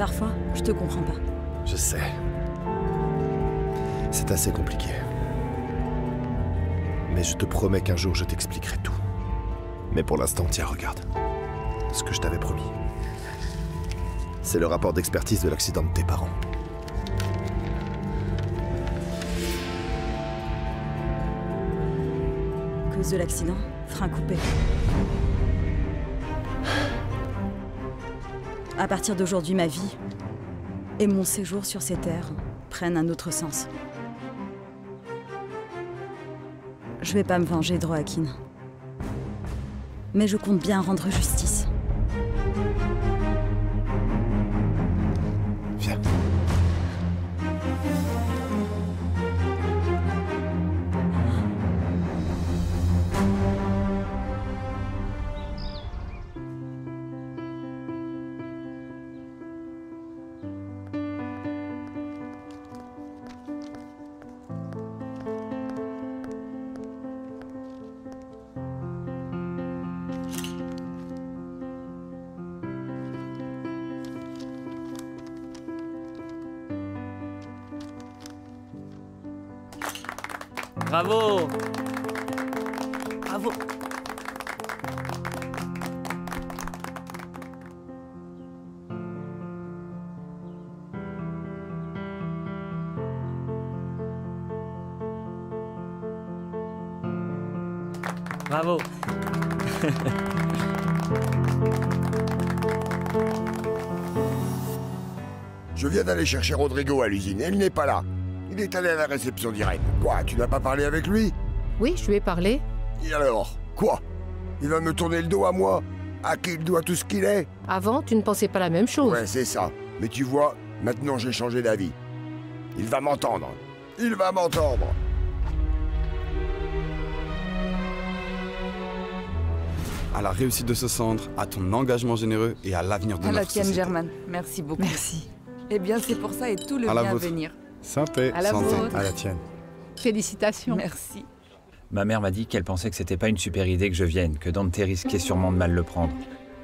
Parfois, je te comprends pas. Je sais. C'est assez compliqué. Mais je te promets qu'un jour je t'expliquerai tout. Mais pour l'instant, tiens, regarde. Ce que je t'avais promis. C'est le rapport d'expertise de l'accident de tes parents. Cause de l'accident, frein coupé. À partir d'aujourd'hui, ma vie et mon séjour sur ces terres prennent un autre sens. Je vais pas me venger de Roakin. Mais je compte bien rendre justice. Viens. Bravo! Bravo! Bravo! Je viens d'aller chercher Rodrigo à l'usine, elle n'est pas là. Il est allé à la réception directe. Quoi, tu n'as pas parlé avec lui? Oui, je lui ai parlé. Et alors? Quoi? Il va me tourner le dos à moi? À qui il doit tout ce qu'il est? Avant, tu ne pensais pas la même chose. Ouais, c'est ça. Mais tu vois, maintenant j'ai changé d'avis. Il va m'entendre. Il va m'entendre. À la réussite de ce centre, à ton engagement généreux et à l'avenir de À la notre tienne, société. Germaine. Merci beaucoup. Merci. Eh bien, c'est pour ça et tout le À la bien à vôtre. venir. Santé. À la Santé. vôtre. À la tienne. Félicitations. Merci. Ma mère m'a dit qu'elle pensait que c'était pas une super idée que je vienne, que Dante risquait sûrement de mal le prendre.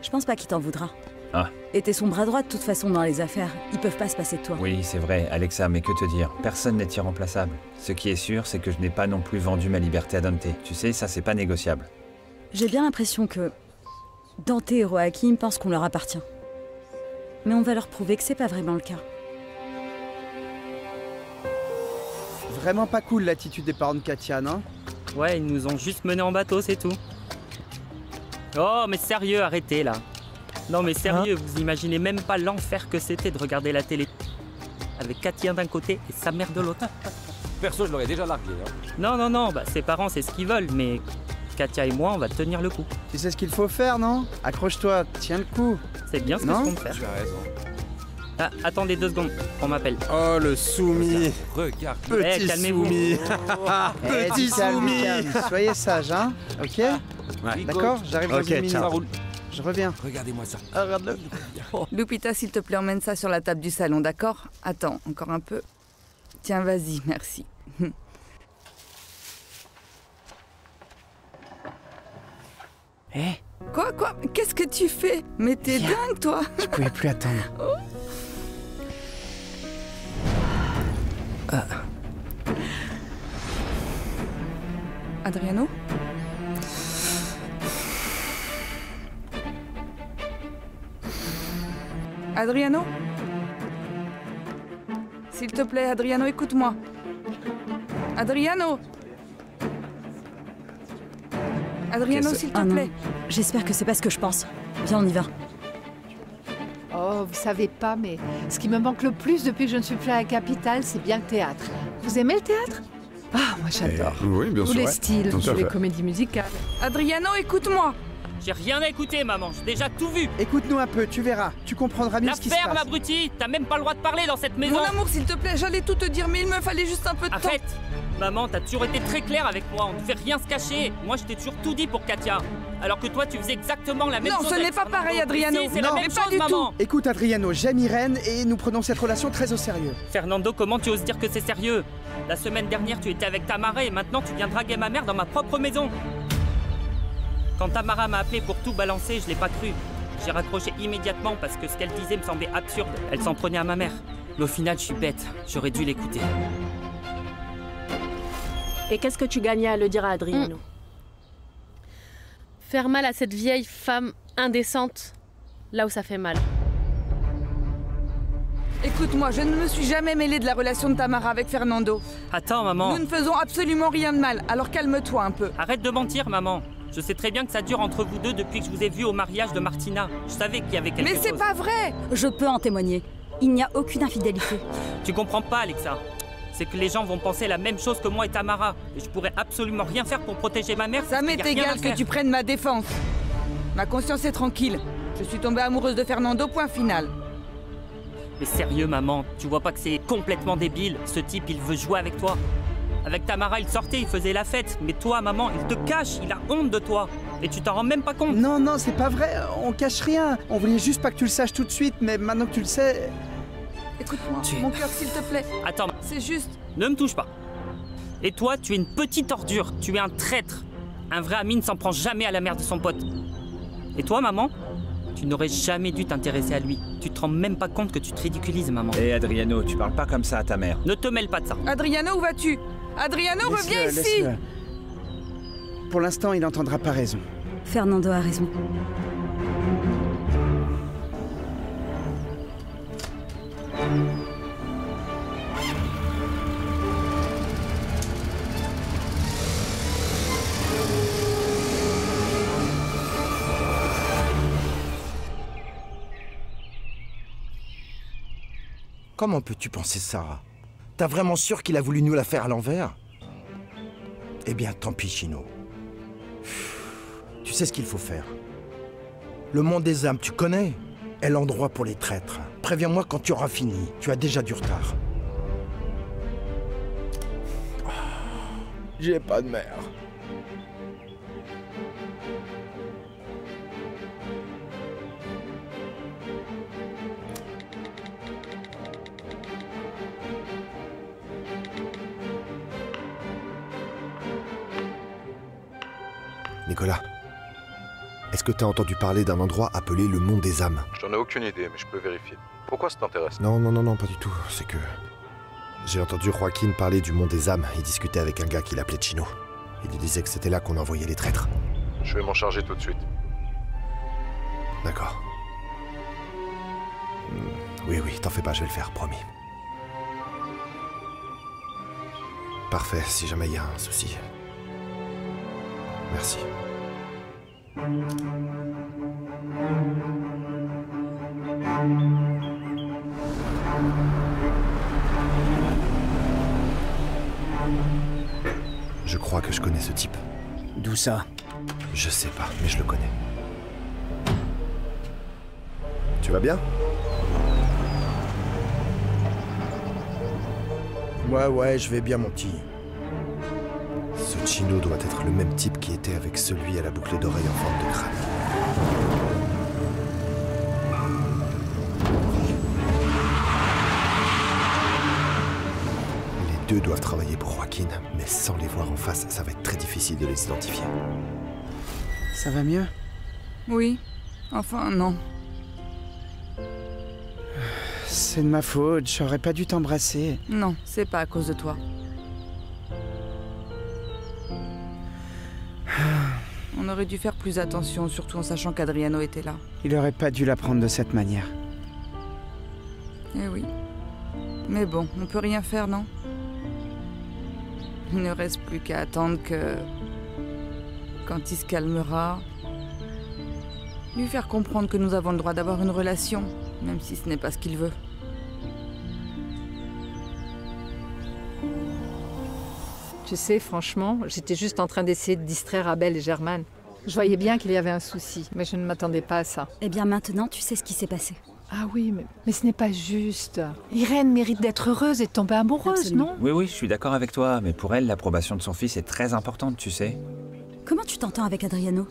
Je pense pas qu'il t'en voudra. Ah. Et t'es son bras droit de toute façon dans les affaires. Ils peuvent pas se passer de toi. Oui, c'est vrai, Alexa, mais que te dire? Personne n'est irremplaçable. Ce qui est sûr, c'est que je n'ai pas non plus vendu ma liberté à Dante. Tu sais, ça c'est pas négociable. J'ai bien l'impression que Dante et Roakim pensent qu'on leur appartient. Mais on va leur prouver que c'est pas vraiment le cas. Vraiment pas cool l'attitude des parents de Katia, non? Ouais, ils nous ont juste menés en bateau, c'est tout. Oh, mais sérieux, arrêtez là. Non mais sérieux, vous imaginez même pas l'enfer que c'était de regarder la télé avec Katia d'un côté et sa mère de l'autre. Perso, je l'aurais déjà largué. Hein. Non, bah ses parents c'est ce qu'ils veulent, mais Katia et moi on va tenir le coup. Tu sais ce qu'il faut faire, non? Accroche-toi, tiens le coup. C'est bien ce que Non je compte faire. Tu as raison. Ah, attendez 2 secondes, on m'appelle. Oh, le soumis. Regarde. Eh, Petit calmez-vous. soumis. Eh, Petit du calme, du soumis. calme. Soyez sage, hein? Ok? D'accord? J'arrive dans Ok, une minute. ciao. Ça roule. Je reviens. Regardez-moi ça. Regarde-le. Lupita, s'il te plaît, emmène ça sur la table du salon, d'accord? Attends, encore un peu. Tiens, vas-y, merci. Eh, Quoi? Qu'est-ce que tu fais? Mais t'es dingue, toi! Je pouvais plus attendre. Adriano? Adriano? S'il te plaît, Adriano, écoute-moi. Adriano? Adriano, s'il te Ah non. plaît. J'espère que c'est pas ce que je pense. Viens, on y va. Oh, vous savez pas, mais ce qui me manque le plus depuis que je ne suis plus à la capitale, c'est bien le théâtre. Vous aimez le théâtre? Ah, moi j'adore. Oui, bien Tous sûr. les styles, Tout à les fait. comédies musicales. Adriano, écoute-moi. j'ai rien à écouter, maman, j'ai déjà tout vu. Écoute-nous un peu, tu verras. Tu comprendras mieux La ce qui se ferme, passe. abruti, t'as même pas le droit de parler dans cette maison. Mon amour, s'il te plaît, j'allais tout te dire, mais il me fallait juste un peu de temps. Arrête. Maman, t'as toujours été très claire avec moi, on ne fait rien se cacher. Moi, je t'ai toujours tout dit pour Katia. Alors que toi, tu faisais exactement la même Non, chose. ce avec n'est pas Fernando. pareil, Adriano. Si, c'est Non, la mais même pas chose, du maman. Écoute, Adriano, j'aime Irène et nous prenons cette relation très au sérieux. Fernando, comment tu oses dire que c'est sérieux? La semaine dernière, tu étais avec Tamara et maintenant, tu viens draguer ma mère dans ma propre maison. Quand Tamara m'a appelé pour tout balancer, je l'ai pas cru. J'ai raccroché immédiatement parce que ce qu'elle disait me semblait absurde. Elle s'en prenait à ma mère. Mais au final, je suis bête. J'aurais dû l'écouter. Et qu'est-ce que tu gagnais à le dire à Adriano? Faire mal à cette vieille femme indécente, là où ça fait mal. Écoute-moi, je ne me suis jamais mêlée de la relation de Tamara avec Fernando. Attends, maman. Nous ne faisons absolument rien de mal, alors calme-toi un peu. Arrête de mentir, maman. Je sais très bien que ça dure entre vous deux depuis que je vous ai vu au mariage de Martina. Je savais qu'il y avait quelque chose. Mais c'est pas vrai! Je peux en témoigner. Il n'y a aucune infidélité. Tu comprends pas, Alexa. C'est que les gens vont penser la même chose que moi et Tamara. Et je pourrais absolument rien faire pour protéger ma mère. Ça m'est égal que tu prennes ma défense. Ma conscience est tranquille. Je suis tombée amoureuse de Fernando, point final. Mais sérieux, maman, tu vois pas que c'est complètement débile? Ce type, il veut jouer avec toi. Avec Tamara, il sortait, il faisait la fête. Mais toi, maman, il te cache, il a honte de toi. Et tu t'en rends même pas compte. Non, non, c'est pas vrai, on cache rien. On voulait juste pas que tu le saches tout de suite, mais maintenant que tu le sais... Écoute-moi, mon cœur, s'il te plaît. Attends. C'est juste... Ne me touche pas. Et toi, tu es une petite ordure. Tu es un traître. Un vrai ami ne s'en prend jamais à la mère de son pote. Et toi, maman, tu n'aurais jamais dû t'intéresser à lui. Tu te rends même pas compte que tu te ridiculises, maman. Hé, Adriano, tu parles pas comme ça à ta mère. Ne te mêle pas de ça. Adriano, où vas-tu? Adriano, reviens ici! Pour l'instant, il n'entendra pas raison. Fernando a raison. Comment peux-tu penser ça? T'as vraiment sûr qu'il a voulu nous la faire à l'envers? Eh bien, tant pis, Chino. Tu sais ce qu'il faut faire. Le monde des âmes, tu connais? Est l'endroit pour les traîtres. Préviens-moi quand tu auras fini. Tu as déjà du retard. J'ai pas de mère. Nicolas, est-ce que t'as entendu parler d'un endroit appelé le Monde des âmes? J'en ai aucune idée, mais je peux vérifier. Pourquoi ça t'intéresse? Non, pas du tout. C'est que... j'ai entendu Joaquin parler du Monde des âmes. Il discutait avec un gars qu'il appelait Chino. Il lui disait que c'était là qu'on envoyait les traîtres. Je vais m'en charger tout de suite. D'accord. Oui, t'en fais pas, je vais le faire, promis. Parfait, si jamais il y a un souci. Merci. Je crois que je connais ce type. D'où ça? Je sais pas, mais je le connais. Tu vas bien? Ouais, je vais bien, mon petit. Ce Chino doit être le même type qui était avec celui à la boucle d'oreille en forme de crâne. Les deux doivent travailler pour Joaquin, mais sans les voir en face, ça va être très difficile de les identifier. Ça va mieux? Oui. Enfin, non. C'est de ma faute, j'aurais pas dû t'embrasser. Non, c'est pas à cause de toi. On aurait dû faire plus attention, surtout en sachant qu'Adriano était là. Il aurait pas dû la prendre de cette manière. Eh oui. Mais bon, on peut rien faire, non? Il ne reste plus qu'à attendre que... quand il se calmera... lui faire comprendre que nous avons le droit d'avoir une relation, même si ce n'est pas ce qu'il veut. Tu sais, franchement, j'étais juste en train d'essayer de distraire Abel et Germaine. Je voyais bien qu'il y avait un souci, mais je ne m'attendais pas à ça. Eh bien maintenant, tu sais ce qui s'est passé. Ah oui, mais ce n'est pas juste. Irène mérite d'être heureuse et de tomber amoureuse, Absolument. non? Oui, je suis d'accord avec toi, mais pour elle, l'approbation de son fils est très importante, tu sais. Comment tu t'entends avec Adriano?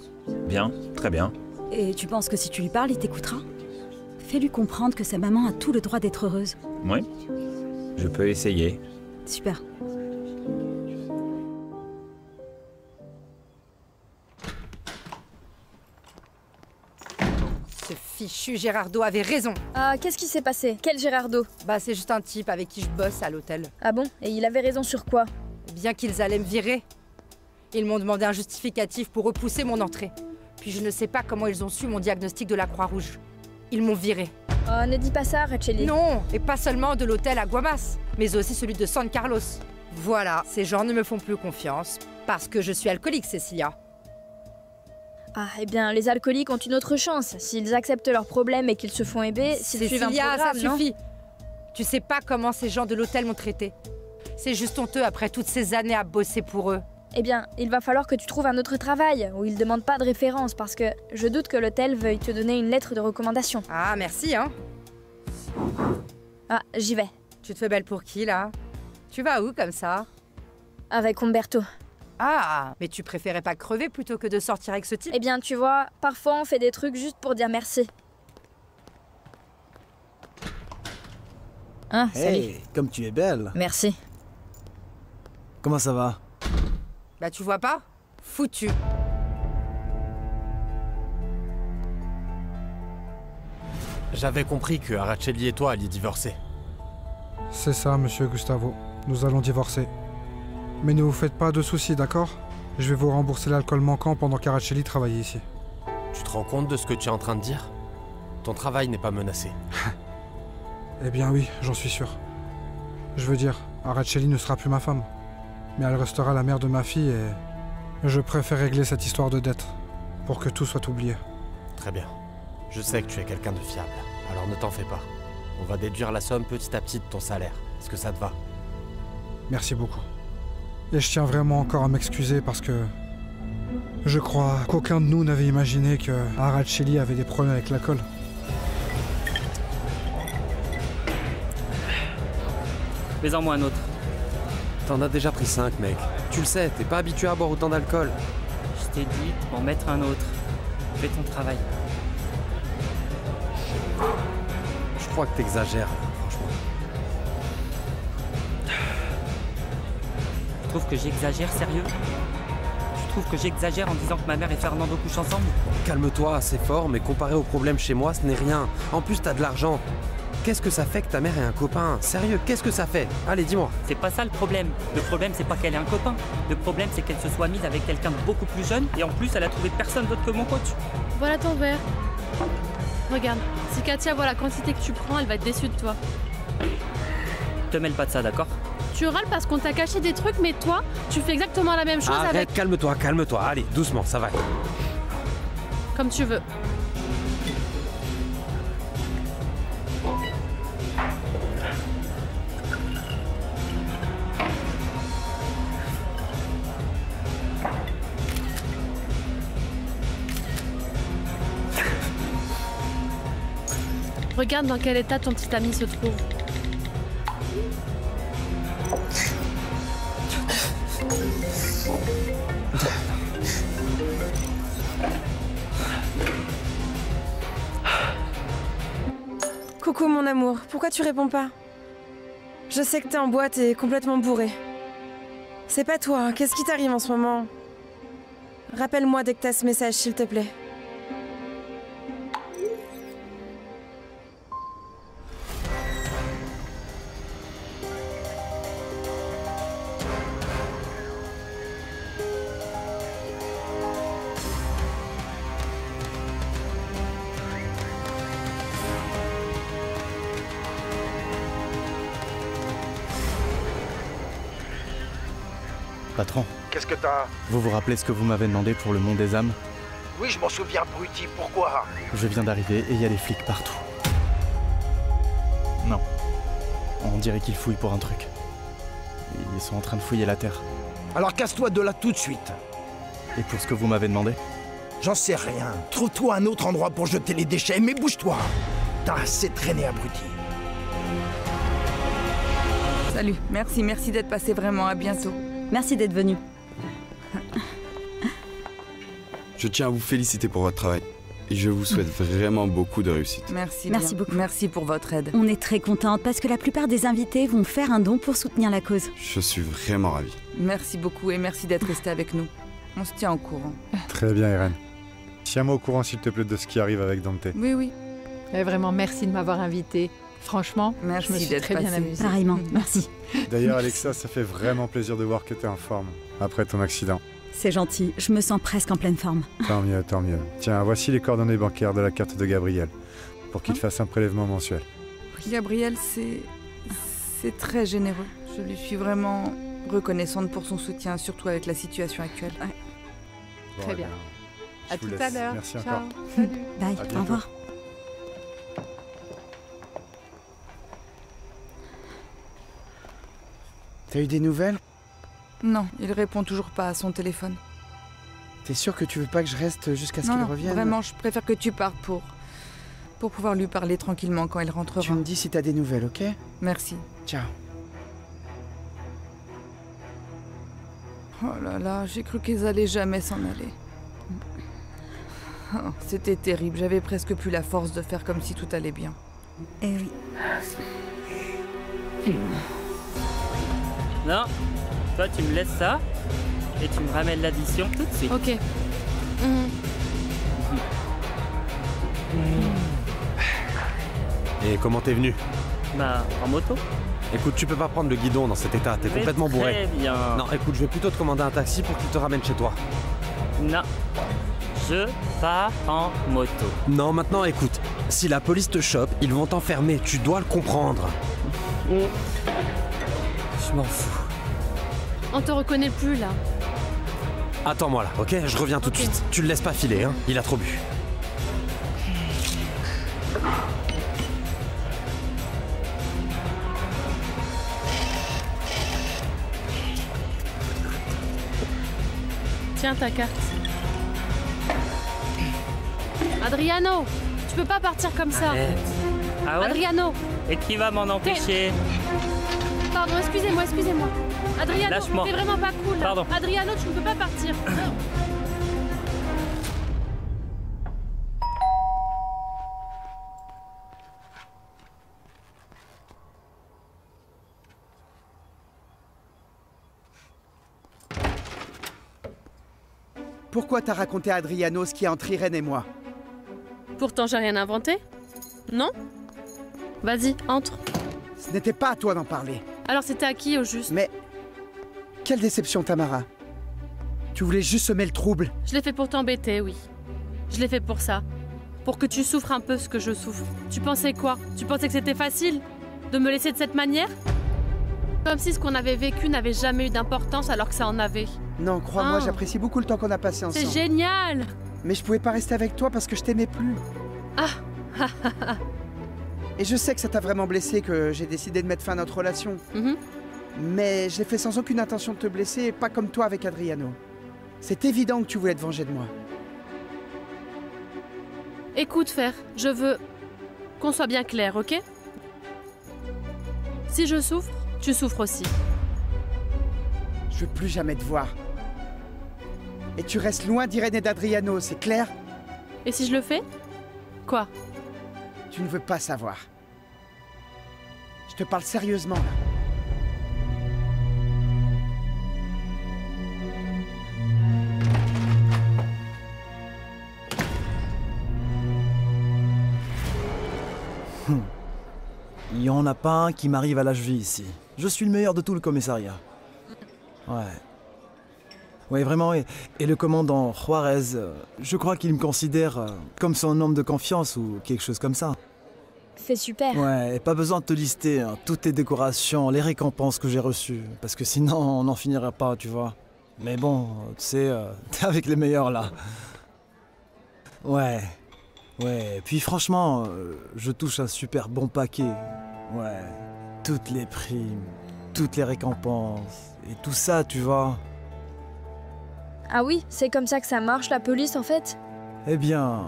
Bien, très bien. Et tu penses que si tu lui parles, il t'écoutera? Fais-lui comprendre que sa maman a tout le droit d'être heureuse. Oui, je peux essayer. Super. Ce fichu Gérardo avait raison. Ah, qu'est-ce qui s'est passé? Quel Gérardo? Bah c'est juste un type avec qui je bosse à l'hôtel. Ah bon? Et il avait raison sur quoi? Bien qu'ils allaient me virer. Ils m'ont demandé un justificatif pour repousser mon entrée. Puis je ne sais pas comment ils ont su mon diagnostic de la Croix-Rouge. Ils m'ont viré. Oh, ne dis pas ça, Racheli. Non, et pas seulement de l'hôtel à Guamas, mais aussi celui de San Carlos. Voilà, ces gens ne me font plus confiance, parce que je suis alcoolique, Cecilia. Ah, eh bien, les alcooliques ont une autre chance. S'ils acceptent leurs problèmes et qu'ils se font aider, s'ils suivent un programme, ça suffit. Tu sais pas comment ces gens de l'hôtel m'ont traité. C'est juste honteux après toutes ces années à bosser pour eux. Eh bien, il va falloir que tu trouves un autre travail, où ils demandent pas de référence, parce que je doute que l'hôtel veuille te donner une lettre de recommandation. Ah, merci, hein. Ah, j'y vais. Tu te fais belle pour qui, là? Tu vas où, comme ça? Avec Umberto. Ah, mais tu préférais pas crever plutôt que de sortir avec ce type? Eh bien, tu vois, parfois on fait des trucs juste pour dire merci. Ah, salut. Hey, comme tu es belle. Merci. Comment ça va? Bah tu vois pas? Foutu. J'avais compris que Araceli et toi alliez divorcer. C'est ça, monsieur Gustavo. Nous allons divorcer. Mais ne vous faites pas de soucis, d'accord? Je vais vous rembourser l'alcool manquant pendant qu'Araceli travaille ici. Tu te rends compte de ce que tu es en train de dire? Ton travail n'est pas menacé. Eh bien oui, j'en suis sûr. Je veux dire, Araceli ne sera plus ma femme. Mais elle restera la mère de ma fille et... Je préfère régler cette histoire de dette, pour que tout soit oublié. Très bien. Je sais que tu es quelqu'un de fiable, alors ne t'en fais pas. On va déduire la somme petit à petit de ton salaire. Est-ce que ça te va? Merci beaucoup. Et je tiens vraiment encore à m'excuser parce que... Je crois qu'aucun de nous n'avait imaginé que Araceli avait des problèmes avec l'alcool. Fais-en-moi un autre. T'en as déjà pris 5, mec. Tu le sais, t'es pas habitué à boire autant d'alcool. Je t'ai dit d'en mettre un autre. Fais ton travail. Je crois que t'exagères, franchement. Tu trouves que j'exagère, sérieux? Tu trouves que j'exagère en disant que ma mère et Fernando couchent ensemble? Calme-toi, c'est fort, mais comparé aux problèmes chez moi, ce n'est rien. En plus, t'as de l'argent. Qu'est-ce que ça fait que ta mère ait un copain? Sérieux, qu'est-ce que ça fait? Allez, dis-moi. C'est pas ça le problème. Le problème, c'est pas qu'elle ait un copain. Le problème, c'est qu'elle se soit mise avec quelqu'un de beaucoup plus jeune et en plus, elle a trouvé personne d'autre que mon coach. Voilà ton verre. Regarde, si Katia voit la quantité que tu prends, elle va être déçue de toi. Te mêle pas de ça, d'accord? Tu râles parce qu'on t'a caché des trucs, mais toi, tu fais exactement la même chose Arrête, avec... calme-toi, calme-toi. Allez, doucement, ça va. Comme tu veux. Regarde dans quel état ton petit ami se trouve. Coucou mon amour, pourquoi tu réponds pas? Je sais que t'es en boîte et complètement bourré. C'est pas toi, qu'est-ce qui t'arrive en ce moment? Rappelle-moi dès que t'as ce message, s'il te plaît. Patron. Qu'est-ce que t'as? Vous vous rappelez ce que vous m'avez demandé pour le Mont des âmes? Oui, je m'en souviens, abruti. Pourquoi? Je viens d'arriver et il y a des flics partout. Non. On dirait qu'ils fouillent pour un truc. Ils sont en train de fouiller la terre. Alors casse-toi de là tout de suite. Et pour ce que vous m'avez demandé? J'en sais rien. Trouve-toi un autre endroit pour jeter les déchets, mais bouge-toi. T'as assez traîné, abruti. Salut, merci d'être passé vraiment, à bientôt. Merci d'être venu. Je tiens à vous féliciter pour votre travail. Et je vous souhaite vraiment beaucoup de réussite. Merci beaucoup. Merci pour votre aide. On est très contente parce que la plupart des invités vont faire un don pour soutenir la cause. Je suis vraiment ravi. Merci beaucoup et merci d'être resté avec nous. On se tient au courant. Très bien, Irène. Tiens-moi au courant, s'il te plaît, de ce qui arrive avec Dante. Oui. Mais vraiment, merci de m'avoir invitée. Franchement, merci, je me suis très bien amusée. Pareillement, merci. D'ailleurs, Alexa, ça fait vraiment plaisir de voir que t'es en forme après ton accident. C'est gentil, je me sens presque en pleine forme. Tant mieux, tant mieux. Tiens, voici les coordonnées bancaires de la carte de Gabriel, pour qu'il te fasse un prélèvement mensuel. Gabriel, c'est très généreux. Je lui suis vraiment reconnaissante pour son soutien, surtout avec la situation actuelle. Bon, Très bien. À tout vous à laisse. l'heure. Merci Ciao. encore. Salut. Bye, À bientôt. au revoir. T'as eu des nouvelles? Non, il répond toujours pas à son téléphone. T'es sûr que tu veux pas que je reste jusqu'à ce Non, qu'il non, revienne? vraiment, je préfère que tu partes pour pouvoir lui parler tranquillement quand il rentrera. Tu me dis si t'as des nouvelles, ok? Merci. Ciao. Oh là là, j'ai cru qu'ils allaient jamais s'en aller. Oh, c'était terrible, j'avais presque plus la force de faire comme si tout allait bien. Eh oui. Non, toi tu me laisses ça et tu me ramènes l'addition tout de suite. Ok. Et comment t'es venu? Bah, en moto. Écoute, tu peux pas prendre le guidon dans cet état, t'es Mais complètement bourré. Très bien. Non, écoute, je vais plutôt te commander un taxi pour qu'il te ramène chez toi. Non. Je pars en moto. Non, maintenant écoute, si la police te chope, ils vont t'enfermer, tu dois le comprendre. Je m'en fous. On te reconnaît plus là. Attends-moi là, ok? Je reviens tout de suite. Tu le laisses pas filer, hein? Il a trop bu. Tiens ta carte. Adriano, tu peux pas partir comme ça. Arrête. Ah ouais? Adriano. Et qui va m'en empêcher? Pardon, excusez-moi. Adriano, Lâche-moi. c'est vraiment pas cool. Là. Pardon. Adriano, tu ne peux pas partir. Pourquoi t'as raconté à Adriano ce qui est entre Irène et moi? Pourtant, j'ai rien inventé. Non? Vas-y, entre. Ce n'était pas à toi d'en parler. Alors c'était à qui au juste? Mais... Quelle déception, Tamara. Tu voulais juste semer le trouble. Je l'ai fait pour t'embêter, oui. Je l'ai fait pour ça. Pour que tu souffres un peu ce que je souffre. Tu pensais quoi? Tu pensais que c'était facile? De me laisser de cette manière? Comme si ce qu'on avait vécu n'avait jamais eu d'importance alors que ça en avait. Non, crois-moi, Ah. j'apprécie beaucoup le temps qu'on a passé ensemble. C'est génial! Mais je pouvais pas rester avec toi parce que je t'aimais plus. Ah! Et je sais que ça t'a vraiment blessé, que j'ai décidé de mettre fin à notre relation. Mais je l'ai fait sans aucune intention de te blesser, et pas comme toi avec Adriano. C'est évident que tu voulais te venger de moi. Écoute, Fer, je veux qu'on soit bien clair, ok? Si je souffre, tu souffres aussi. Je veux plus jamais te voir. Et tu restes loin d'Irène et d'Adriano, c'est clair? Et si je le fais? Quoi? Tu ne veux pas savoir. Je te parle sérieusement, là. Il n'y en a pas un qui m'arrive à la cheville ici. Je suis le meilleur de tout le commissariat. Ouais. Ouais, vraiment. Et le commandant Juarez, je crois qu'il me considère comme son homme de confiance ou quelque chose comme ça. C'est super. Ouais, et pas besoin de te lister hein, toutes les décorations, les récompenses que j'ai reçues. Parce que sinon, on n'en finirait pas, tu vois. Mais bon, tu sais, t'es avec les meilleurs là. Ouais. Ouais, puis franchement, je touche un super bon paquet. Ouais, toutes les primes, toutes les récompenses, et tout ça, tu vois. Ah oui, c'est comme ça que ça marche la police en fait? Eh bien,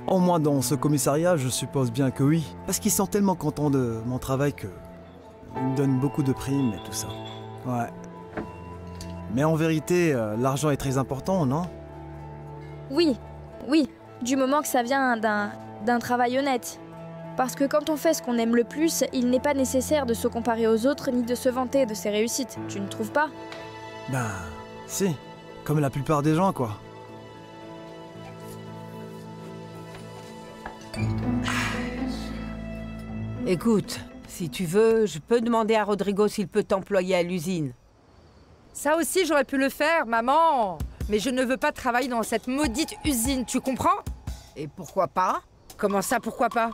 au moins dans ce commissariat, je suppose bien que oui. Parce qu'ils sont tellement contents de mon travail que ils me donnent beaucoup de primes et tout ça. Ouais. Mais en vérité, l'argent est très important, non? Oui, oui, du moment que ça vient d'un travail honnête. Parce que quand on fait ce qu'on aime le plus, il n'est pas nécessaire de se comparer aux autres ni de se vanter de ses réussites, tu ne trouves pas? Ben, si. Comme la plupart des gens, quoi. Écoute, si tu veux, je peux demander à Rodrigo s'il peut t'employer à l'usine. Ça aussi, j'aurais pu le faire, maman. Mais je ne veux pas travailler dans cette maudite usine, tu comprends? Et pourquoi pas? Comment ça, pourquoi pas?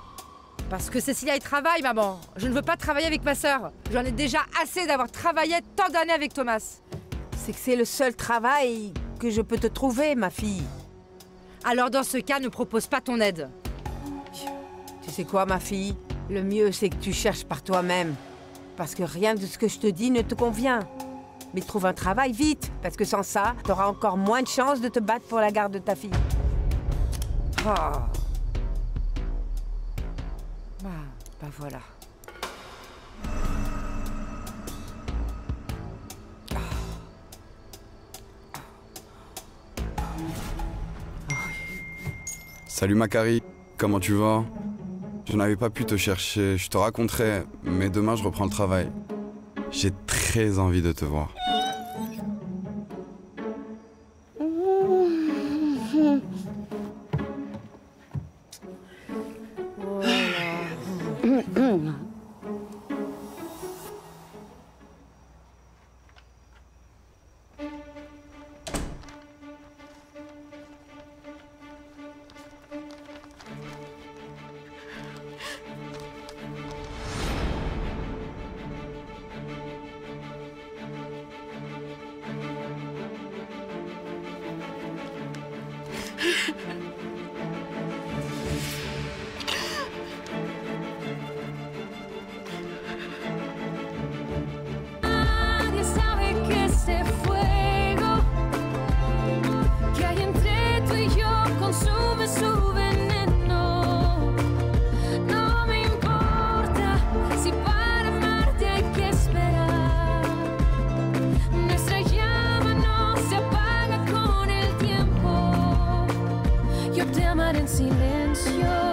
Parce que Cécilia y travaille, maman. Je ne veux pas travailler avec ma sœur. J'en ai déjà assez d'avoir travaillé tant d'années avec Thomas. C'est que c'est le seul travail que je peux te trouver, ma fille. Alors dans ce cas, ne propose pas ton aide. Tu sais quoi, ma fille? Le mieux, c'est que tu cherches par toi-même. Parce que rien de ce que je te dis ne te convient. Mais trouve un travail vite, parce que sans ça, t'auras encore moins de chances de te battre pour la garde de ta fille. Oh. Bah voilà. Salut Macari, comment tu vas? Je n'avais pas pu te chercher, je te raconterai, mais demain je reprends le travail. J'ai très envie de te voir. En silencio.